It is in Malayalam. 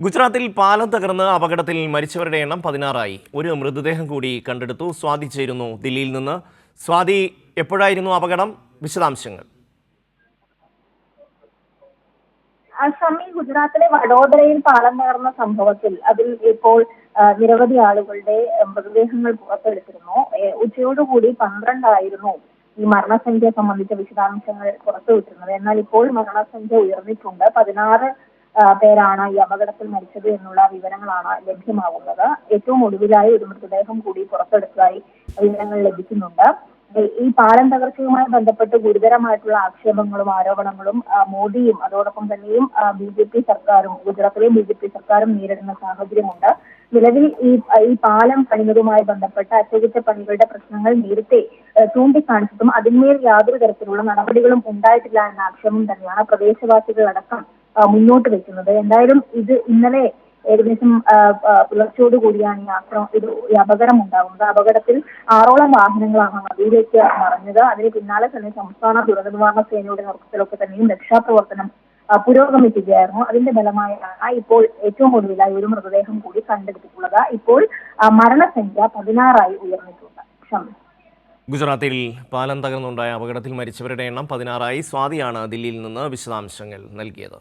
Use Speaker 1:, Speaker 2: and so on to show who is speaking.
Speaker 1: ഗുജറാത്തിൽ പാലം തകർന്ന് അപകടത്തിൽ മരിച്ചവരുടെ എണ്ണം 16 ഒരു മൃതദേഹം കൂടി കണ്ടെടുത്തു. സ്വാതി ചേരുന്നു ദില്ലിയിൽ നിന്ന്. സ്വാതി, എപ്പോഴായിരുന്നു അപകടം? വിശദാംശങ്ങൾ.
Speaker 2: ഷമി, ഗുജറാത്തിലെ വഡോദരയിൽ പാലം തകർന്ന സംഭവത്തിൽ അതിൽ ഇപ്പോൾ നിരവധി ആളുകളുടെ മൃതദേഹങ്ങൾ പുറത്തെടുത്തിരുന്നു. ഉച്ചയോടുകൂടി 12 ഈ മരണസംഖ്യ സംബന്ധിച്ച വിശദാംശങ്ങൾ പുറത്തുവിട്ടിരുന്നത്. എന്നാൽ ഇപ്പോൾ മരണസംഖ്യ ഉയർന്നിട്ടുണ്ട്. 16 പേരാണ് ഈ അപകടത്തിൽ മരിച്ചത് എന്നുള്ള വിവരങ്ങളാണ് ലഭ്യമാകുന്നത്. ഏറ്റവും ഒടുവിലായി ഒരു മൃതദേഹം കൂടി പുറത്തെടുത്തതായി വിവരങ്ങൾ ലഭിക്കുന്നുണ്ട്. ഈ പാലം തകർച്ചയുമായി ബന്ധപ്പെട്ട് ഗുരുതരമായിട്ടുള്ള ആക്ഷേപങ്ങളും ആരോപണങ്ങളും മോദിയും അതോടൊപ്പം തന്നെയും BJP സർക്കാരും ഗുജറാത്തിലെ BJP സർക്കാരും നേരിടുന്ന സാഹചര്യമുണ്ട്. നിലവിൽ ഈ പാലം പണിയുന്നതുമായി ബന്ധപ്പെട്ട അറ്റകുറ്റപ്പണികളുടെ പ്രശ്നങ്ങൾ നേരത്തെ ചൂണ്ടിക്കാണിച്ചിട്ടും അതിന്മേൽ യാതൊരു തരത്തിലുള്ള നടപടികളും ഉണ്ടായിട്ടില്ല എന്ന ആക്ഷേപം തന്നെയാണ് പ്രദേശവാസികളടക്കം മുന്നോട്ട് വെക്കുന്നത്. എന്തായാലും ഇത് ഇന്നലെ ഏകദേശം പുലർച്ചയോടുകൂടിയാണ് ഈ അപകടം ഉണ്ടാകുന്നത്. അപകടത്തിൽ 6ഓളം വാഹനങ്ങളാണ് നദിയിലേക്ക് മറിഞ്ഞത്. അതിന് പിന്നാലെ തന്നെ സംസ്ഥാന ദുരന്ത നിവാരണ സേനയുടെ നേതൃത്വത്തിലൊക്കെ തന്നെയും രക്ഷാപ്രവർത്തനം പുരോഗമിക്കുകയായിരുന്നു. അതിന്റെ ഫലമായാണ് ഇപ്പോൾ ഏറ്റവും ഒടുവിലായി ഒരു മൃതദേഹം കൂടി കണ്ടെടുത്തിട്ടുള്ളത്. ഇപ്പോൾ മരണസംഖ്യ 16 ഉയർന്നിട്ടുണ്ട്.
Speaker 1: ഗുജറാത്തിൽ പാലം തകർന്നുണ്ടായ അപകടത്തിൽ മരിച്ചവരുടെ എണ്ണം 16. സ്വാതിയാണ് ദില്ലിയിൽ നിന്ന് വിശദാംശങ്ങൾ നൽകിയത്.